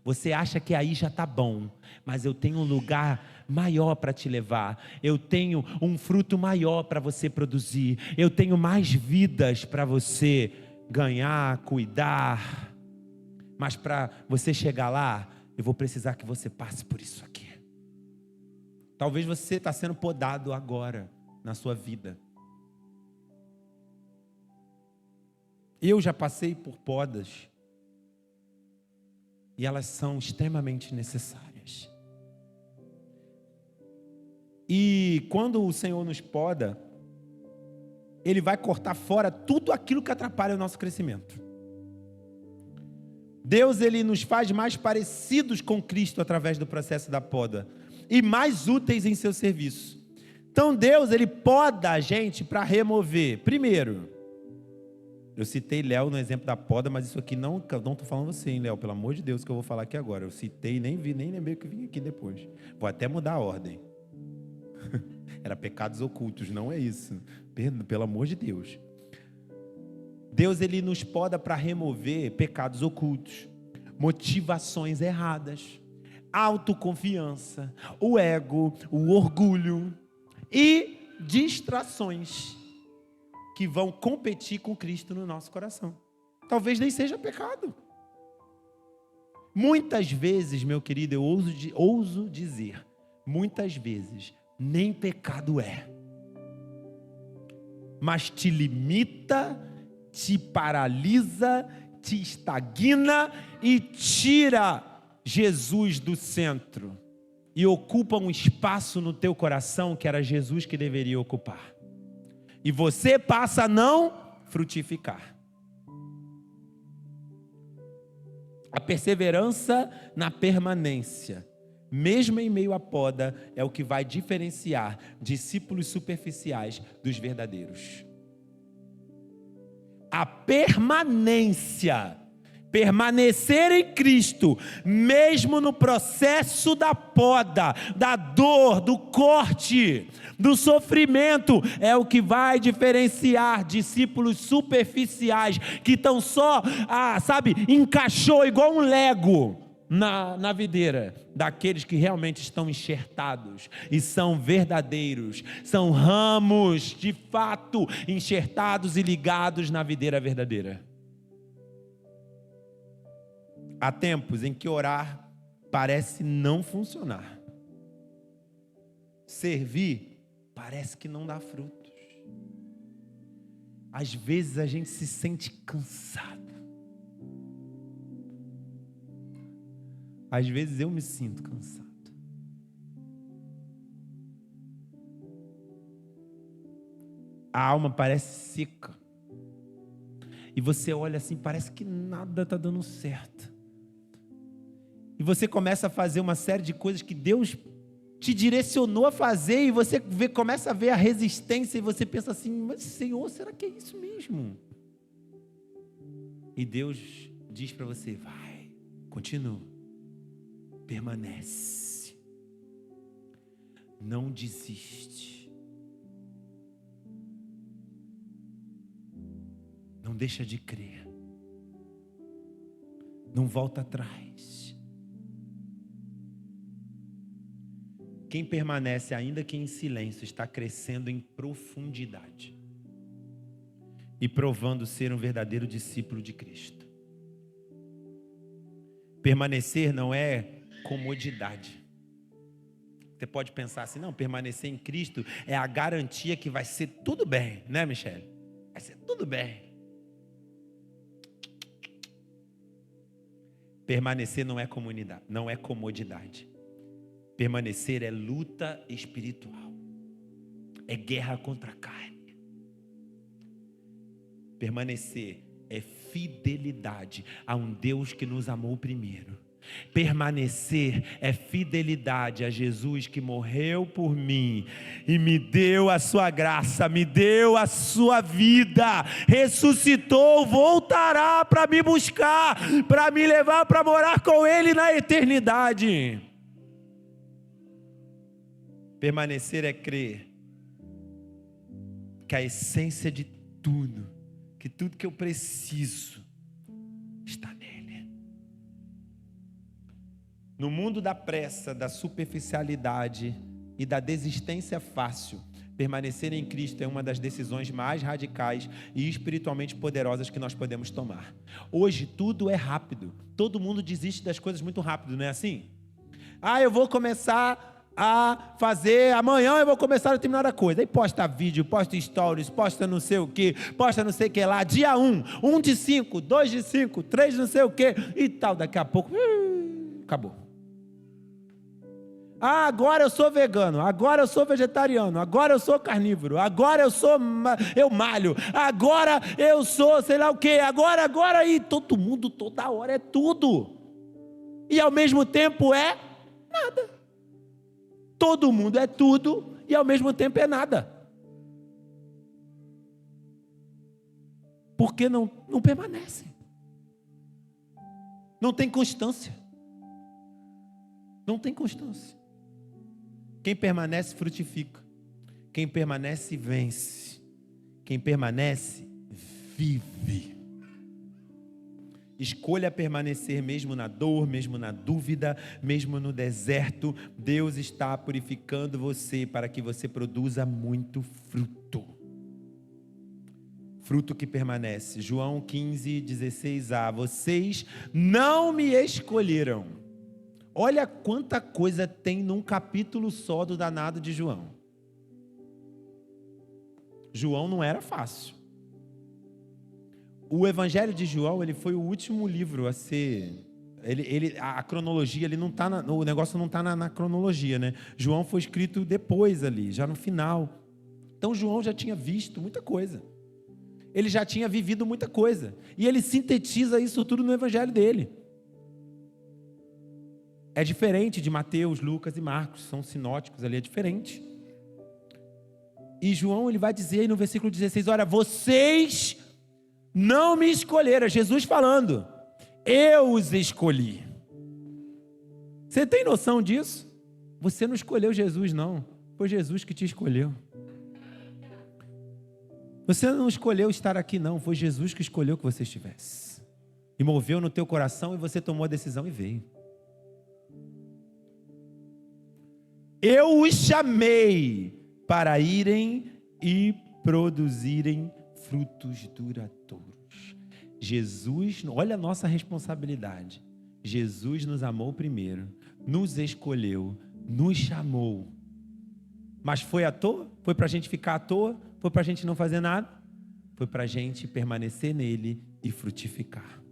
Você acha que aí já está bom, mas eu tenho um lugar maior para te levar. Eu tenho um fruto maior para você produzir. Eu tenho mais vidas para você ganhar, cuidar. Mas para você chegar lá, eu vou precisar que você passe por isso aqui. Talvez você está sendo podado agora na sua vida. Eu já passei por podas. E elas são extremamente necessárias. E quando o Senhor nos poda, Ele vai cortar fora tudo aquilo que atrapalha o nosso crescimento. Deus, Ele nos faz mais parecidos com Cristo através do processo da poda. E mais úteis em seu serviço. Então Deus, Ele poda a gente para remover. Primeiro, eu citei Léo no exemplo da poda, mas isso aqui não estou falando você, hein, Léo? Pelo amor de Deus, que eu vou falar aqui agora. Eu citei, nem lembrei que vim aqui depois. Vou até mudar a ordem. Era pecados ocultos, não é isso. Pelo amor de Deus. Deus, Ele nos poda para remover pecados ocultos, motivações erradas, autoconfiança, o ego, o orgulho e distrações que vão competir com Cristo no nosso coração. Talvez nem seja pecado. Muitas vezes, meu querido, eu ouso dizer, muitas vezes, nem pecado é. Mas te limita, te paralisa, te estagna e tira Jesus do centro. E ocupa um espaço no teu coração que era Jesus que deveria ocupar. E você passa a não frutificar. A perseverança na permanência, mesmo em meio à poda, é o que vai diferenciar discípulos superficiais dos verdadeiros. A permanência, permanecer em Cristo, mesmo no processo da poda, da dor, do corte, do sofrimento, é o que vai diferenciar discípulos superficiais, que estão só, encaixou igual um lego na videira, daqueles que realmente estão enxertados e são verdadeiros, são ramos de fato enxertados e ligados na videira verdadeira. Há tempos em que orar parece não funcionar. Servir parece que não dá frutos. Às vezes a gente se sente cansado. Às vezes eu me sinto cansado. A alma parece seca. E você olha assim, parece que nada está dando certo. E você começa a fazer uma série de coisas que Deus te direcionou a fazer, e você começa a ver a resistência, e você pensa assim, mas Senhor, será que é isso mesmo? E Deus diz para você, vai, continua, permanece, não desiste, não deixa de crer, não volta atrás. Quem permanece, ainda que em silêncio, está crescendo em profundidade e provando ser um verdadeiro discípulo de Cristo. Permanecer não é comodidade. Você pode pensar assim, não, permanecer em Cristo é a garantia que vai ser tudo bem, né, Michele? Vai ser tudo bem. Permanecer não é comunidade, não é comodidade. Permanecer é luta espiritual. É guerra contra a carne. Permanecer é fidelidade a um Deus que nos amou primeiro. Permanecer é fidelidade a Jesus que morreu por mim e me deu a sua graça, me deu a sua vida, ressuscitou, voltará para me buscar, para me levar para morar com Ele na eternidade. Permanecer é crer que a essência de tudo, que tudo que eu preciso está nele. No mundo da pressa, da superficialidade e da desistência fácil, permanecer em Cristo é uma das decisões mais radicais e espiritualmente poderosas que nós podemos tomar. Hoje tudo é rápido, todo mundo desiste das coisas muito rápido, não é assim? Eu vou começar a fazer, amanhã eu vou começar a determinada coisa, aí posta vídeo, posta stories, posta não sei o que, posta não sei o que lá, dia 1 de 5, 2 de 5, 3 de não sei o que e tal, daqui a pouco, acabou. Agora eu sou vegano, agora eu sou vegetariano, agora eu sou carnívoro, agora eu malho, agora eu sou sei lá o que, agora, e todo mundo, toda hora é tudo, e ao mesmo tempo é nada. Todo mundo é tudo e ao mesmo tempo é nada. Porque não permanecem. Não tem constância. Não tem constância. Quem permanece frutifica. Quem permanece vence. Quem permanece vive. Escolha permanecer mesmo na dor, mesmo na dúvida, mesmo no deserto. Deus está purificando você para que você produza muito fruto. Fruto que permanece. João 15:16a. Vocês não me escolheram. Olha quanta coisa tem num capítulo só do danado de João. João não era fácil. O Evangelho de João, ele foi o último livro a ser... a cronologia, ele não tá o negócio não está na cronologia, né? João foi escrito depois ali, já no final. Então João já tinha visto muita coisa. Ele já tinha vivido muita coisa. E ele sintetiza isso tudo no Evangelho dele. É diferente de Mateus, Lucas e Marcos, são sinóticos ali, é diferente. E João, ele vai dizer aí no versículo 16, olha, vocês não me escolheram, Jesus falando, eu os escolhi. Você tem noção disso? Você não escolheu Jesus não, foi Jesus que te escolheu. Você não escolheu estar aqui não, foi Jesus que escolheu que você estivesse. E moveu no teu coração e você tomou a decisão e veio. Eu os chamei para irem e produzirem frutos duradouros. Jesus, olha a nossa responsabilidade. Jesus nos amou primeiro, nos escolheu, nos chamou. Mas foi à toa? Foi para a gente ficar à toa? Foi para a gente não fazer nada? Foi para a gente permanecer nele e frutificar.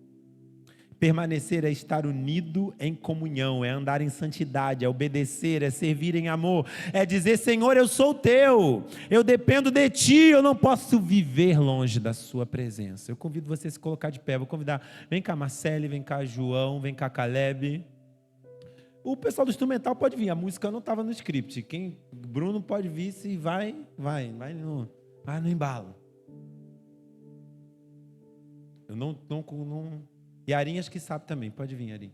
Permanecer é estar unido em comunhão, é andar em santidade, é obedecer, é servir em amor, é dizer, Senhor, eu sou teu, eu dependo de ti, eu não posso viver longe da sua presença. Eu convido você a se colocar de pé, vou convidar, vem cá Marcele, vem cá João, vem cá Caleb. O pessoal do instrumental pode vir, a música não estava no script, Bruno pode vir, se vai no embalo. Eu não E a Arinha acho que sabe também. Pode vir, Arinha.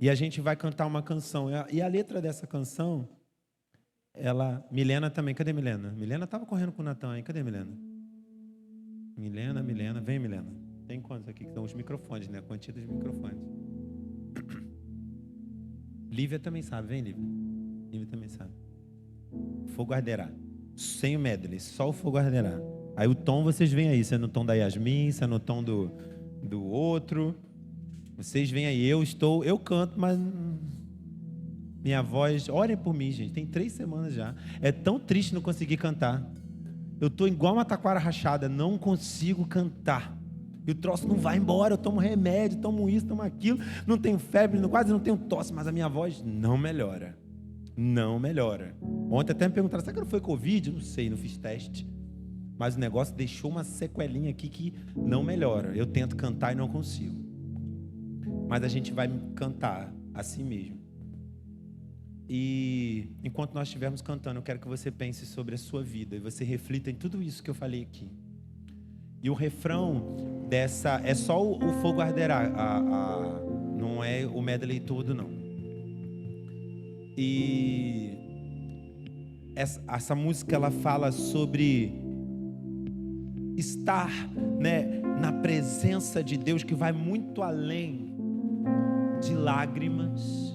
E a gente vai cantar uma canção. E a letra dessa canção, Milena também. Cadê Milena? Milena estava correndo com o Natan aí. Cadê Milena? Milena. Vem, Milena. Tem quantos aqui que estão os microfones, né? A quantia dos microfones. Lívia também sabe, vem Lívia. Lívia também sabe. Fogo arderá. Sem o medley, só o fogo arderá. Aí o tom vocês veem aí, se é no tom da Yasmin, se é no tom do outro. Vocês veem aí, eu canto, mas Minha voz, orem por mim, gente, tem 3 semanas já. É tão triste não conseguir cantar. Eu tô igual uma taquara rachada, não consigo cantar. E o troço não vai embora, eu tomo remédio, tomo isso, tomo aquilo, não tenho febre, quase não tenho tosse, mas a minha voz não melhora. Não melhora. Ontem até me perguntaram, será que não foi Covid? Não sei, não fiz teste. Mas o negócio deixou uma sequelinha aqui que não melhora. Eu tento cantar e não consigo. Mas a gente vai cantar assim mesmo. E enquanto nós estivermos cantando, eu quero que você pense sobre a sua vida e você reflita em tudo isso que eu falei aqui. E o refrão dessa é só o fogo arderá, não é o medley todo, não. E essa música ela fala sobre estar, né, na presença de Deus, que vai muito além de lágrimas,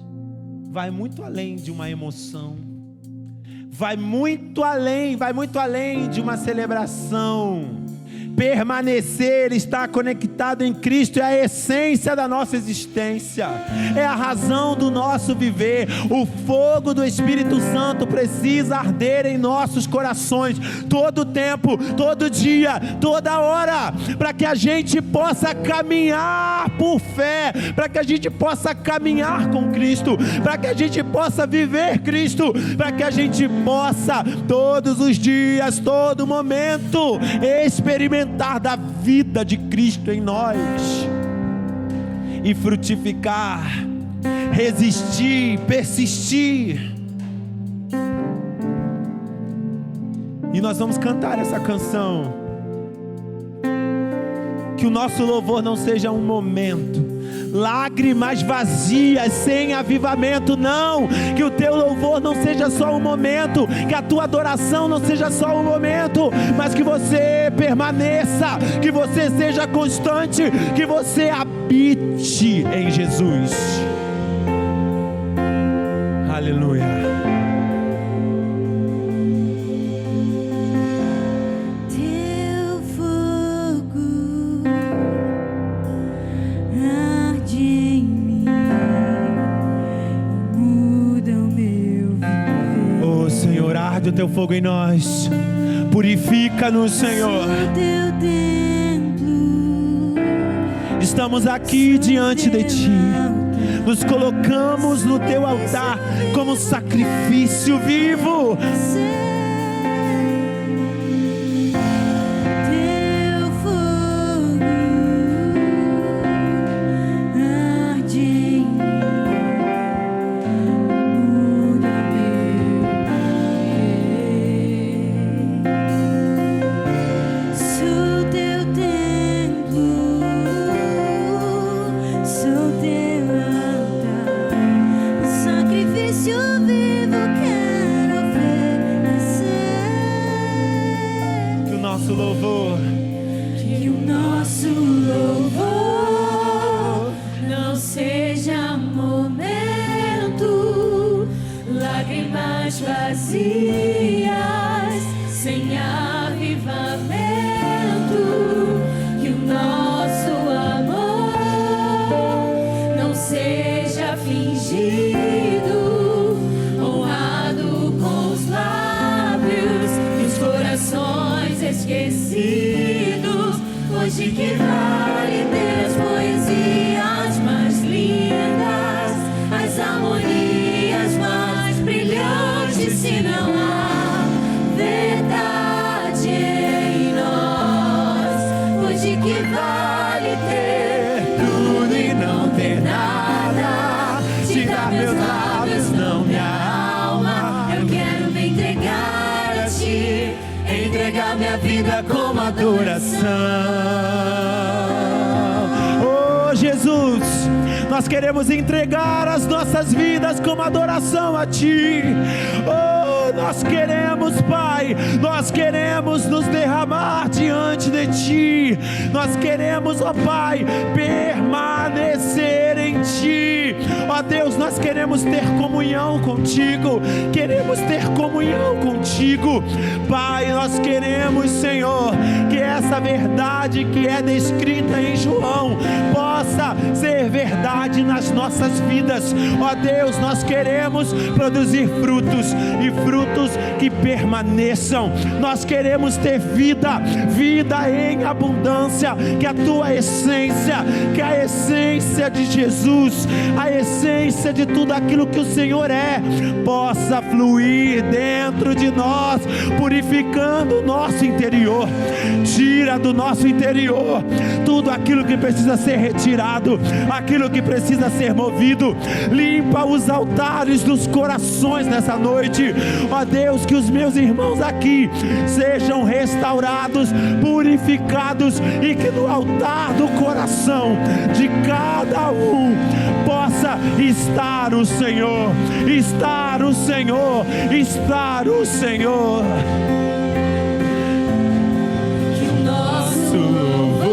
vai muito além de uma emoção, vai muito além de uma celebração. Permanecer, estar conectado em Cristo é a essência da nossa existência, é a razão do nosso viver. O fogo do Espírito Santo precisa arder em nossos corações, todo tempo, todo dia, toda hora, para que a gente possa caminhar por fé, para que a gente possa caminhar com Cristo, para que a gente possa viver Cristo, para que a gente possa todos os dias, todo momento, experimentar da vida de Cristo em nós e frutificar, resistir, persistir. E nós vamos cantar essa canção. Que o nosso louvor não seja um momento, lágrimas vazias, sem avivamento, não. Que o teu louvor não seja só um momento, que a tua adoração não seja só um momento, mas que você permaneça, que você seja constante, que você habite em Jesus. Aleluia. O teu fogo em nós, purifica-nos, Senhor. Estamos aqui diante de Ti, nos colocamos no Teu altar como sacrifício vivo. Hoje que vale ter as poesias mais lindas, as harmonias mais brilhantes, se não há verdade em nós. Hoje que vale ter tudo e não ter nada, tirar meus lábios, não minha alma. Eu quero me entregar a Ti, entregar minha vida como adoração. Oh Jesus, nós queremos entregar as nossas vidas como adoração a Ti. Oh, nós queremos, Pai, nós queremos nos derramar diante de Ti. Nós queremos, ó Pai, permanecer em Ti. Ó Deus, nós Nós queremos ter comunhão contigo, queremos ter comunhão contigo. Pai, nós queremos, Senhor, que essa verdade que é descrita em João possa ser verdade nas nossas vidas. Ó Deus, nós queremos produzir frutos, e frutos que permaneçam. Nós queremos ter vida, vida em abundância, que a tua essência, que a essência de Jesus, a essência de tudo aquilo que o Senhor é, possa fluir dentro de nós, purificando o nosso interior. Tira do nosso interior tudo aquilo que precisa ser retirado, aquilo que precisa ser movido. Limpa os altares dos corações nessa noite. Ó Deus, que os meus irmãos aqui sejam restaurados, purificados, e que no altar do coração de cada um possa estar o Senhor, estar o Senhor, estar o Senhor. Que o nosso louvor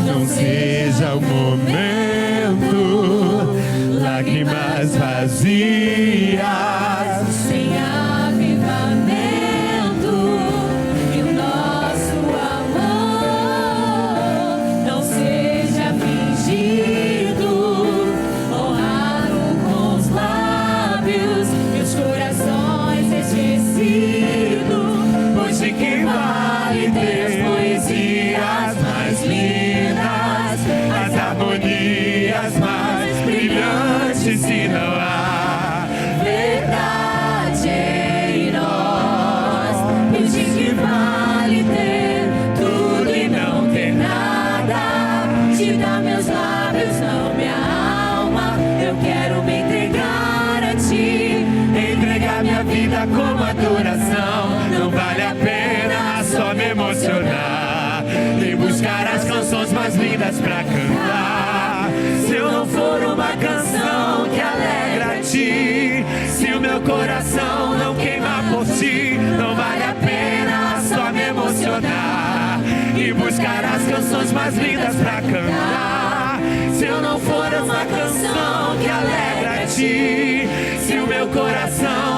não seja o momento, lágrimas vazias, sem avivamento. Que o nosso amor não seja fingido, honrado com os lábios e os corações esquecidos. Hoje que vale ter as poesias mais lindas, as harmonias mais brilhantes, se não há verdade em nós. Hoje que vale ter tudo e não ter nada, te dar meus lábios, não minha alma. Eu quero me entregar a ti, entregar minha vida como adoração. Não vale a pena só me emocionar e buscar as canções mais lindas pra cantar, se eu não for uma canção que alegra a ti. Se o meu coração não queimar por ti, não vale a pena só me emocionar e buscar as canções mais lindas pra cantar, se eu não for uma canção que alegra a ti. Se o meu coração